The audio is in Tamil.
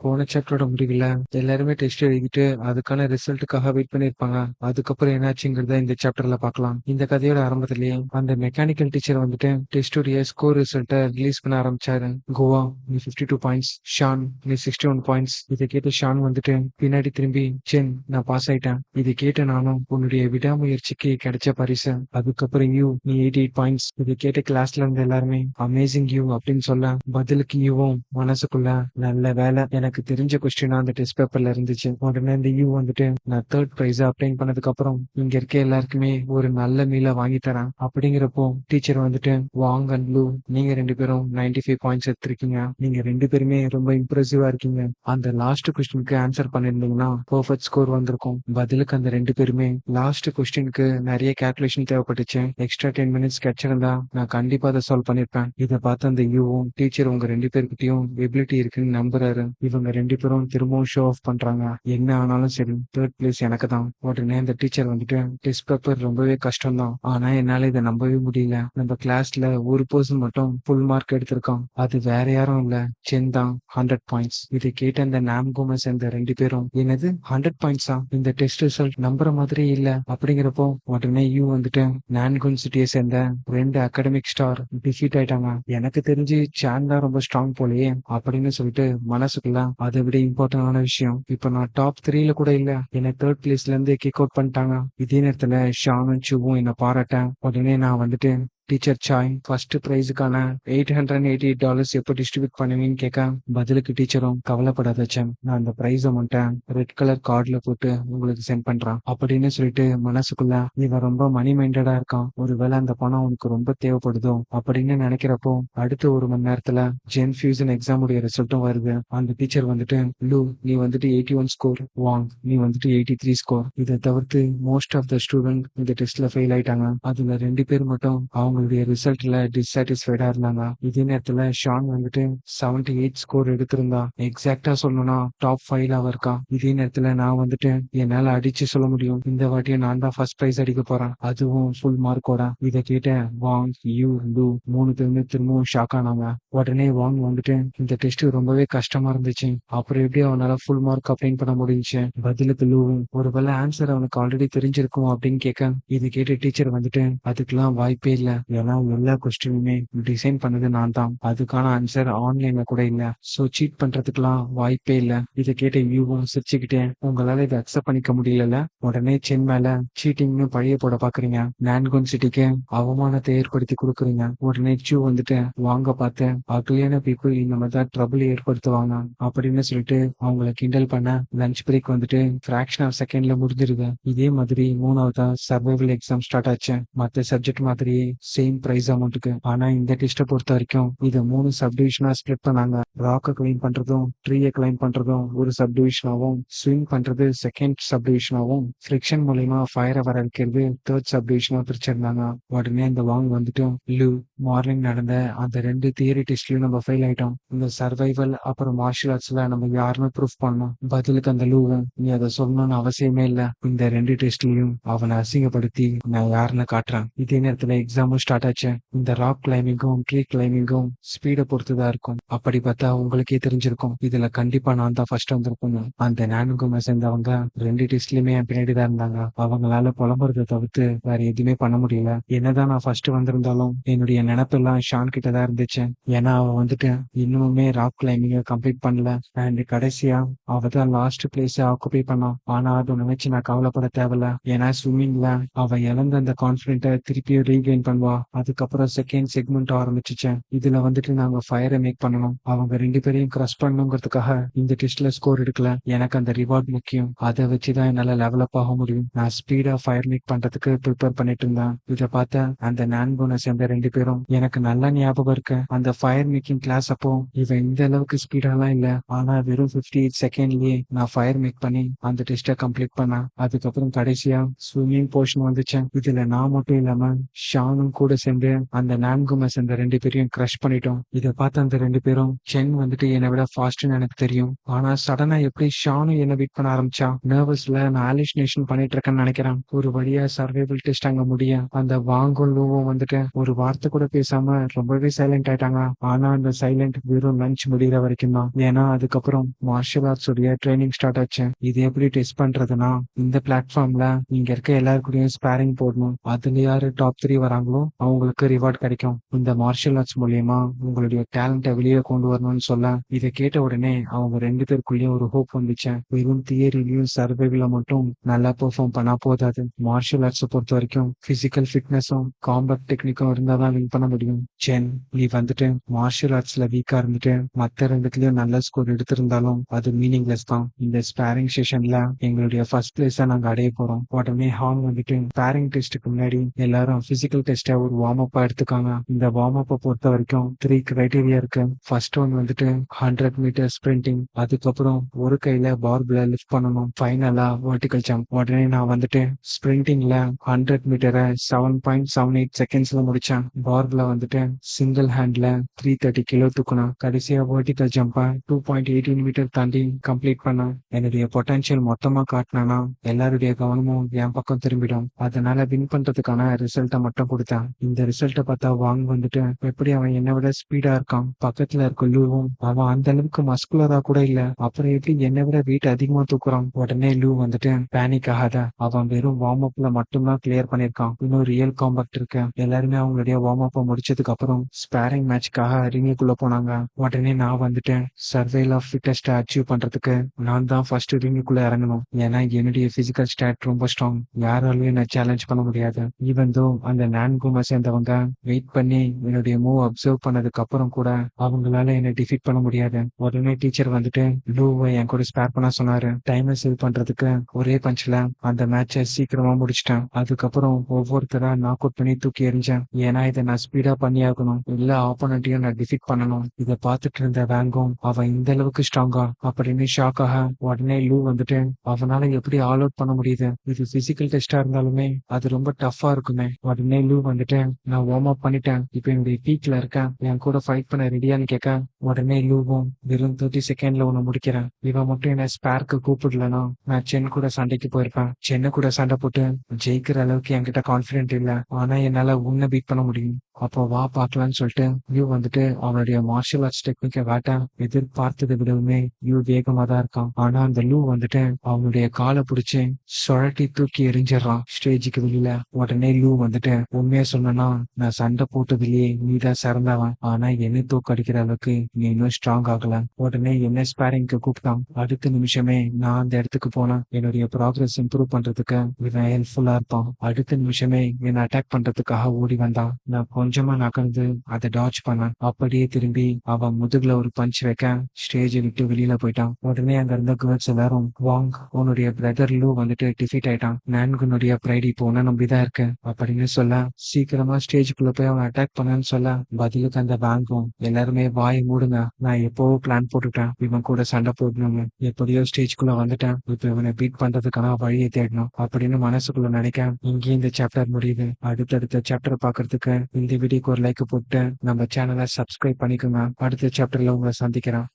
போன சாப்டரோட முடிவுல எல்லாருமே டெஸ்ட் எழுதிட்டு அதுக்கான ரிசல்ட்டுக்காக வெயிட் பண்ணிருப்பாங்க. அதுக்கப்புறம் என்னாச்சுங்கிறத இந்த சாப்டர்ல பார்க்கலாம். இந்த கதையோட ஆரம்பத்திலேயே அந்த மெக்கானிக்கல் டீச்சர் வந்துட்டு டெஸ்டோடைய ஸ்கோர் ரிசல்ட்டை ரிலீஸ் பண்ண ஆரம்பிச்சாரு. கோவா நீ 52 பாயிண்ட்ஸ், ஷான் நீ 61 பாயிண்ட்ஸ். இதை கேட்டு ஷான் வந்துட்டு பின்னாடி திரும்பி, சென் நான் பாஸ் ஆயிட்டேன், இதை கேட்ட நானும் உன்னுடைய விடாமுயற்சிக்கு கிடைச்ச பரிசு. அதுக்கப்புறம் யூ நீ 88 பாயிண்ட்ஸ். இதை கேட்ட கிளாஸ்ல இருந்த எல்லாருமே அமேசிங் யூ அப்படின்னு சொல்ல, பதிலுக்கு யூவும் மனசுக்குள்ள நல்ல வேலை, எனக்கு தெரிஞ்ச கொஸ்டின் அந்த டெஸ்ட் பேப்பர்ல இருந்துச்சு. உடனே இந்த யூ வந்துட்டு நான் தேர்ட் பிரைஸ் அப்ளைன் பண்ணதுக்கு அப்புறம் இங்க இருக்க எல்லாருக்குமே ஒரு நல்ல மீலை வாங்கி தரேன் அப்படிங்கிறப்போ டீச்சர் வந்துட்டு வாங் அண்ட் ப்ளூ நீங்க ரெண்டு பேரும் 95 பாயிண்ட்ஸ் எடுத்திருக்கீங்க, நீங்க ரெண்டு பேருமே ரொம்ப இம்ப்ரெசிவா இருக்கீங்க. அந்த லாஸ்ட் கொஸ்டினுக்கு ஆன்சர் பண்ணிருந்தீங்கன்னா பெர்ஃபெக்ட் ஸ்கோர் வந்திருக்கும். பதிலுக்கு அந்த ரெண்டு பேருமே லாஸ்ட் கொஸ்டினுக்கு நிறைய கால்குலேஷன் தேவைப்பட்டுச்சு. எக்ஸ்ட்ரா 10 மினிட்ஸ் கிடைச்சிருந்தா நான் கண்டிப்பா அதை சால்வ் பண்ணிருப்பேன். இதை பார்த்து அந்த யூவும் டீச்சர் உங்க ரெண்டு பேர்கிட்டயும் எபிலிட்டி இருக்குன்னு நம்புறாரு. இவங்க ரெண்டு பேரும் திரும்பவும் ஷோ ஆஃப் பண்றாங்க. என்ன ஆனாலும் சரி தேர்ட் பிளேஸ் எனக்கு தான். உடனே அந்த டீச்சர் வந்துட்டு டெஸ்ட் பேப்பர் ரொம்பவே கஷ்டம் தான், ஆனா என்னால இதை நம்பவே முடியல. நம்ம கிளாஸ்ல ஒரு பர்சன் மட்டும் ஃபுல் மார்க் எடுத்திருக்கான், அது வேற யாரும் இல்ல, சென் தான், 100 பாயிண்ட்ஸ். இதை கேட்ட அந்த நாம் கோமஸ் அந்த ரெண்டு பேரும் என்னது 100 பாயிண்ட்ஸா, இந்த டெஸ்ட் ரிசல்ட் நம்புற மாதிரி இல்ல அப்படிங்கிறப்போ உடனே யூ வந்துட்டு நான்குன் சிட்டியை சேர்ந்த ரெண்டு அகாடமிக் ஸ்டார் டிஃபீட் ஆயிட்டாங்க. எனக்கு தெரிஞ்சு சான் தான் ரொம்ப ஸ்ட்ராங் போலயே அப்படின்னு சொல்லிட்டு மனசுக்குள்ள அதை விட இம்பார்ட்டன்டான விஷயம், இப்ப நான் டாப் 3ல கூட இல்ல, என்ன தேர்ட் பிளேஸ்ல இருந்து கிக் அவுட் பண்ணிட்டாங்க. இதே நேரத்துல ஷானும் சூவும் என்ன பாராட்டேன். உடனே நான் வந்துட்டு டீச்சர் சாய் ஃபர்ஸ்ட் பிரைஸுக்கான $888 எப்போ டிஸ்ட்ரிபியூட் பண்ணுவீன்னு கேட்க, பதிலுக்கு டீச்சரும் கவலைப்படாத சென், நான் அந்த பிரைஸ் அமௌண்ட்டை ரெட் கலர் கார்டுல போட்டு உங்களுக்கு சென்ட் பண்றேன் அப்படின்னு சொல்லிட்டு மனசுக்குள்ள இவன் ரொம்ப மணி மைண்டடா இருக்கான், ஒருவேளை அந்த பணம் உனக்கு ரொம்ப தேவைப்படுதோ அப்படின்னு நினைக்கிறப்போ அடுத்த ஒரு மணி நேரத்துல ஜென் ஃபியூசன் எக்ஸாம் உடைய ரிசல்ட்டும் வருது. அந்த டீச்சர் வந்துட்டு லூ நீ வந்துட்டு 81 ஸ்கோர், வாங் நீ வந்துட்டு 83 ஸ்கோர். இதை தவிர்த்து மோஸ்ட் ஆஃப் த ஸ்டூடெண்ட் இந்த டெஸ்ட்ல ஃபெயில் ஆயிட்டாங்க. அதுல ரெண்டு பேர் மட்டும் அவங்களுடைய ரிசல்ட்ல டிஸாட்டிஸ்ஃபைடா இருந்தாங்க. இதே நேரத்துல ஷான் வந்துட்டு 78 ஸ்கோர் எடுத்திருந்தா, எக்ஸாக்டா சொல்லணும்னா டாப் 5ல இருக்கா. இதே நேரத்துல நான் வந்துட்டு என்னால அடிச்சு சொல்ல முடியும், இந்த வாட்டியும் நான் தான் ஃபர்ஸ்ட் பிரைஸ் அடிக்க போறேன், அதுவும் ஃபுல் மார்க்கோட. இதை கேட்ட வாங், யூ, லூ மூணு பேருமே திரும்பவும் ஷாக் ஆனாங்க. உடனே வாங் வந்துட்டு இந்த டெஸ்ட் ரொம்பவே கஷ்டமா இருந்துச்சு, அப்புறம் எப்படி அவனால ஃபுல் மார்க் அப்ளைன் பண்ண முடிஞ்சுச்சு. பதிலுக்கு லூவும் ஒருவேளை ஆன்சர் அவனுக்கு ஆல்ரெடி தெரிஞ்சிருக்கும் அப்படின்னு கேட்க, இது கேட்ட டீச்சர் வந்துட்டு அதுக்கெல்லாம் வாய்ப்பே இல்ல, ஏன்னா எல்லா கொஸ்டினுமே டிசைன் பண்ணது நான் தான், அதுக்கான ஆன்சர் ஆன்லைன்ல கூட இல்ல, சோ சீட் பண்றதுக்கெல்லாம் வாய்ப்பே இல்ல. இதை கேட்ட வியூவும் சிரிச்சுக்கிட்டே உங்களால இதை அக்செப்ட் பண்ணிக்க முடியல, உடனே சென் மேல சீட்டிங்னு பழைய போட பாக்குறீங்க, நான்குன் சிட்டிக்கு அவமானத்தை ஏற்படுத்தி கொடுக்குறீங்க. உடனே சூ வந்துட்டு வாங்க பார்த்து அக்லியான பீப்புள் இந்த மாதிரி தான் ட்ரபிள் ஏற்படுத்துவாங்க அப்படின்னு சொல்லிட்டு அவங்கள கிண்டல் பண்ண லஞ்ச் பிரேக் வந்துட்டு ஃபிராக்ஷன் ஆஃப் செகண்ட்ல முடிஞ்சிருது. இதே மாதிரி மூணாவதா சர்வைவல் எக்ஸாம் ஸ்டார்ட் ஆச்சு. மற்ற சப்ஜெக்ட் மாதிரியே சேம் பிரைஸ் அமௌண்ட்டுக்கு. ஆனா இந்த டெஸ்ட்டை பொறுத்த வரைக்கும் இதை 3 சப்டிவிஷனா ஸ்பிளிட் பண்ணாங்க. ராக்கை கிளைம் பண்றதும் ட்ரீயை கிளைம் பண்றதும் ஒரு சப்டிவிஷனாவும், ஸ்விங் பண்றது செகண்ட் சப்டிவிஷனாவும், ஃபிரிக்ஷன் மூலியமா ஃபயரை வர வைக்கிறது தேர்ட் சப்டிவிஷனா பிரிச்சிருந்தாங்க. உடனே இந்த வாங் வந்துட்டு லூ மார்னிங் நடந்த அந்த ரெண்டு தியரி டெஸ்ட்லயும் நம்ம ஃபெயில் ஆயிட்டோம், இந்த சர்வைவல் அப்புறம் மார்ஷியல் ஆர்ட்ஸ்ல நம்ம யாருமே ப்ரூஃப் பண்ணோம். பதிலுக்கு அந்த லூவும் நீ அதை சொல்லணும்னு அவசியமே இல்ல, இந்த ரெண்டு டெஸ்ட்லயும் அவனை அசிங்கப்படுத்தி நான் யாருன்னு காட்டுறேன். இதே நேரத்துல எக்ஸாமும் ஸ்டார்ட் ஆச்சு. இந்த ராக் கிளைம்பிங்கும் ட்ரீ கிளைம்பிங்கும் ஸ்பீடை பொறுத்துதான் இருக்கும். அப்படி பார்த்தா உங்களுக்கே தெரிஞ்சிருக்கும் இதுல கண்டிப்பா நான் தான் ஃபர்ஸ்ட் வந்திருக்கணும். அந்த நானுக்கும் சேர்ந்தவங்க ரெண்டு டெஸ்ட்லயுமே என் பின்னாடி தான் இருந்தாங்க. அவங்களால புலம்புறதை தவிர்த்து வேற எதுவுமே பண்ண முடியல. என்னதான் நான் ஃபர்ஸ்ட் வந்திருந்தாலும் என்னுடைய நினைப்பெல்லாம் ஷான் கிட்ட தான் இருந்துச்சு. ஏன்னா அவன் வந்துட்டு இன்னுமே ராக் கிளைம்பிங்க கம்ப்ளீட் பண்ணல. அண்ட் கடைசியா அவ தான் லாஸ்ட் பிளேஸ் ஆக்குபை பண்ணான். ஆனா அதை நினைச்சு நான் கவலைப்பட தேவையில்ல, ஏன்னா ஸ்விம்மிங்ல அவ இழந்த அந்த கான்பிடென்ட்டை திருப்பியும் ரீகெயின் பண்ணுவா. அதுக்கப்புறம் செகண்ட் செக்மெண்ட் ஆரம்பிச்சுச்சேன். இதுல வந்துட்டு நாங்க ஃபயரை மேக் பண்ணணும், அவங்க ரெண்டு பேரையும் கிரஷ் பண்ணணுங்கிறதுக்காக இந்த டெஸ்ட்ல ஸ்கோர் எடுக்கல. எனக்கு அந்த ரிவார்ட் முக்கியம், அதை வச்சுதான் என்னால லெவலப் ஆக முடியும். நான் ஸ்பீடா ஃபயர் மேக் பண்றதுக்கு ப்ரிப்பேர் பண்ணிட்டு இருந்தேன். இதை பார்த்த அந்த நான்குனை சேர்ந்த ரெண்டு பேரும் எனக்கு நல்லா ஞாபகம் இருக்கு, அந்த ஃபயர் மேக்கிங் கிளாஸ் அப்போ இவன் இந்த அளவுக்கு ஸ்பீடாலாம் இல்ல, ஆனா வெறும் 58 செகண்ட்லயே நான் ஃபயர் மேக் பண்ணி அந்த டெஸ்ட்டை கம்ப்ளீட் பண்ணேன். அதுக்கப்புறம் கடைசியா ஸ்விம்மிங் போர்ஷன் வந்துச்சேன். இதுல நான் மட்டும் இல்லாம ஷானும் கூட சேர்ந்து அந்த நான்குமஸ் அந்த 2 பேரையும் கிரஷ் பண்ணிட்டோம். இத பார்த்த அந்த 2 பேரும் சென் வந்துட்டு என்னை விட ஃபாஸ்ட்னு எனக்கு தெரியும். ஆனா சடனா எப்படி ஷானும் என்ன பீட் பண்ண ஆரம்பிச்சா. நர்வஸ்ல நான் ஹாலுசினேஷன் பண்ணிட்டு இருக்கேன்னு நினைக்கிறேன். ஒரு வழியா சர்வைவல் டெஸ்ட் அங்க முடிய அந்த வாங்கும் லூவும் வந்துட்டு ஒரு வார்த்தை கூட பேசாம ரொம்பவே சைலண்ட் ஆயிட்டாங்க. ஆனா அந்த சைலண்ட் வெறும் லஞ்ச் முடிகிற வரைக்கும் தான். ஏன்னா அதுக்கப்புறம் மார்ஷல் ஆர்ட்ஸ் உடைய ட்ரைனிங் ஸ்டார்ட் ஆச்சு. இது எப்படி டெஸ்ட் பண்றதுன்னா, இந்த பிளாட்ஃபார்ம்ல இங்க இருக்க எல்லாருக்கூடயும் ஸ்பேரிங் போடணும். அதுல யாரு டாப் 3 வராங்களோ அவங்களுக்கு ரிவார்ட் கிடைக்கும். இந்த மார்ஷல் ஆர்ட்ஸ் மூலியமா உங்களுடைய டேலண்ட்டை வெளியே கொண்டு வரணும்னு சொல்ல, இதை கேட்ட உடனே அவங்க 2 பேருக்குள்ளேயும் ஒரு ஹோப் வந்துச்சு. வெறும் தியரிலையும் சர்வைவில மட்டும் நல்லா பெர்ஃபார்ம் பண்ணா போதாது. மார்ஷல் ஆர்ட்ஸ் பொறுத்த வரைக்கும் பிசிக்கல் ஃபிட்னஸும் காம்பேக்ட் டெக்னிக்கும் இருந்தாதான் வின் பண்ண முடியும். சென், நீ வந்துட்டு மார்ஷல் ஆர்ட்ஸ்ல வீக்கா இருந்துட்டு மத்த 2த்துலயும் நல்ல ஸ்கோர் எடுத்திருந்தாலும் அது மீனிங்லெஸ் தான். இந்த ஸ்பேரிங் செஷன்ல எங்களுடைய ஃபர்ஸ்ட் பிளேஸ நாங்க அடைய போறோம். உடனே ஹான் வந்துட்டு ஸ்பேரிங் டெஸ்ட்டுக்கு முன்னாடி எல்லாரும் பிசிக்கல் டெஸ்ட ஒரு வார்ம் அப்பா எடுத்துக்காங்க. இந்த வார்ம் அப்பை பொறுத்த வரைக்கும் 3 கிரைட்டீரியா இருக்கு. ஃபர்ஸ்ட் ஒன் வந்துட்டு 100 மீட்டர் ஸ்பிரிண்டிங். அதுக்கப்புறம் ஒரு கையில பார்பிள லிஃப்ட் பண்ணணும். ஃபைனலா வெர்டிகல் ஜம்ப். உடனே நான் வந்துட்டு ஸ்பிரிண்டிங்ல 100 மீட்டரை 7.78 செகண்ட்ஸ்ல முடிச்சேன். பார்பிள வந்துட்டு சிங்கிள் ஹேண்ட்ல 330 கிலோ தூக்கணும். கடைசியா வெர்டிகல் ஜம்பை 2.18 மீட்டர் தாண்டி கம்ப்ளீட் பண்ணேன். என்னுடைய பொட்டன்ஷியல் மொத்தமா காட்டினா எல்லாருடைய கவனமும் என் பக்கம் திரும்பிடும். அதனால வின் பண்றதுக்கான ரிசல்ட்டை மட்டும் கொடுத்தேன். இந்த ரிசல்ட்டை பார்த்தா வாங் வந்துட்டு எப்படி அவன் என்னை விட ஸ்பீடா இருக்கான். பக்கத்துல இருக்க லூவும் அவன் அந்த அளவுக்கு மஸ்குலரா கூட இல்ல. அப்புறம் எப்படி என்னை விட வெயிட் அதிகமா தூக்குறான். உடனே லூ வந்துட்டு பேனிக் ஆகாத, அவன் வெறும் வார்ம் அப்ல மட்டும்தான் கிளியர் பண்ணிருக்கான். இன்னும் ரியல் காம்பேக்ட் இருக்கு. எல்லாருமே அவங்களுடைய வார்ம் அப்ப முடிச்சதுக்கு அப்புறம் ஸ்பேரிங் மேட்ச்க்காக ரிங்குக்குள்ள போனாங்க. உடனே நான் வந்துட்டு சர்வேல் ஆஃப் ஃபிட்டஸ்ட் அச்சீவ் பண்றதுக்கு நான் தான் ஃபர்ஸ்ட் ரிங்குக்குள்ள இறங்கணும். ஏன்னா என்னுடைய பிசிக்கல் ஸ்டாட் ரொம்ப ஸ்ட்ராங். யாராலையும் என்ன சேலஞ்ச் பண்ண முடியாது. ஈவன் தோ அந்த நான்குமா சேர்ந்தவங்க வெயிட் பண்ணி என்னுடைய மூவ் அப்சர்வ் பண்ணதுக்கு அப்புறம் கூட அவங்களால என்ன டிஃபீட் பண்ண முடியாது. உடனே டீச்சர் வந்துட்டு லூவை என் கூட ஸ்பேர் பண்ண சொன்னாரு. டைமை சேவ் பண்றதுக்கு ஒரே பஞ்ச்ல அந்த மேட்சை சீக்கிரமா முடிச்சிட்டேன். அதுக்கப்புறம் ஒவ்வொருத்தரா நாக் அவுட் பண்ணி தூக்கி எறிஞ்சேன். ஏன்னா இதை நான் ஸ்பீடா பண்ணி ஆகணும். எல்லா ஆப்போனண்ட்டையும் நான் டிஃபீட் பண்ணணும். இதை பார்த்துட்டு இருந்த வேங்கும் அவன் இந்த அளவுக்கு ஸ்ட்ராங்கா அப்படின்னு ஷாக் ஆக, உடனே லூ வந்துட்டு அவனால எப்படி ஆல் அவுட் பண்ண முடியுது, இது பிசிக்கல் டெஸ்டா இருந்தாலுமே அது ரொம்ப டஃபா இருக்குமே. உடனே லூ வந்துட்டு நான் வார்ம் அப் பண்ணிட்டேன், இப்ப என்னுடைய பீக்ல இருக்கேன், என் கூட ஃபைட் பண்ண ரெடியான்னு கேட்க, உடனே லூவும் வெறும் 30 செகண்ட்ல உன்னை முடிக்கிறேன். இவன் மட்டும் என்ன ஸ்பேருக்கு கூப்பிடலன்னா நான் சென் கூட சண்டைக்கு போயிருப்பேன். சென்னை கூட சண்டை போட்டு ஜெயிக்கிற அளவுக்கு என்கிட்ட கான்பிடென்ட் இல்ல. ஆனா என்னால உன்னை பீட் பண்ண முடியும். அப்போ வா பாக்கலான்னு சொல்லிட்டு யூ வந்துட்டு அவனுடைய மார்ஷல் ஆர்ட்ஸ் டெக்னிக்கை வேட்ட எதிர்பார்த்ததை விடவுமே யூ வேகமா தான் இருக்கான். ஆனா அந்த லூ வந்துட்டு அவனுடைய காலை பிடிச்சு சுழட்டி தூக்கி எரிஞ்சிடறான் ஸ்டேஜுக்கு வெளியில. உடனே லூ வந்துட்டு உண்மையா சொன்னா நான் சண்டை போட்டதுலயே நீதான் சிறந்தவன், ஆனா என்ன தூக்கடிக்கிற அளவுக்கு நீ இன்னும் ஸ்ட்ராங் ஆகல. உடனே என்ன ஸ்பேரிங்க்கு கூப்பிட்டான். அடுத்த நிமிஷமே நான் அந்த இடத்துக்கு போனேன். என்னுடைய ப்ராக்ரஸ் இம்ப்ரூவ் பண்றதுக்கு இவன் ஹெல்ப்ஃபுல்லா இருப்பான். அடுத்த நிமிஷமே என்ன அட்டாக் பண்றதுக்காக ஓடி வந்தான். நான் கொஞ்சமா நகர்ந்து அதை டாச் பண்ணேன். அப்படியே திரும்பி அவன் முதுகுல ஒரு பஞ்ச் வைக்க ஸ்டேஜை விட்டு வெளியில போயிட்டான். உடனே அங்க இருந்த கேர்ள்ஸ் எல்லாரும் வாங் உன்னுடைய பிரதர் லூ வந்துட்டு டிஃபீட் ஆயிட்டான், நான்குனுடைய ப்ரைட் இப்போ உன்ன நம்பிதான் இருக்கு அப்படின்னு சொல்ல, சீக்கிரமா ஸ்டேஜுக்குள்ள போய் அவன் அட்டாக் பண்ணான்னு சொல்ல, பதிலுக்கு அந்த வாங்கும் எல்லாருமே வாய் மூடுங்க, நான் எப்பவோ பிளான் போட்டுட்டேன் இவன் கூட சண்டை போடணும்னு. எப்படியோ ஸ்டேஜ்குள்ள வந்துட்டேன், இப்ப இவனை பீட் பண்றதுக்கான வழியை தேடணும் அப்படின்னு மனசுக்குள்ள நினைக்க இங்கே இந்த சாப்டர் முடியுது. அடுத்தடுத்த சாப்டர் பாக்குறதுக்கு இந்த வீடியோக்கு ஒரு லைக் போட்டு நம்ம சேனலை சப்ஸ்கிரைப் பண்ணிக்கோங்க. அடுத்த சாப்டர்ல உங்களை சந்திக்கிறேன்.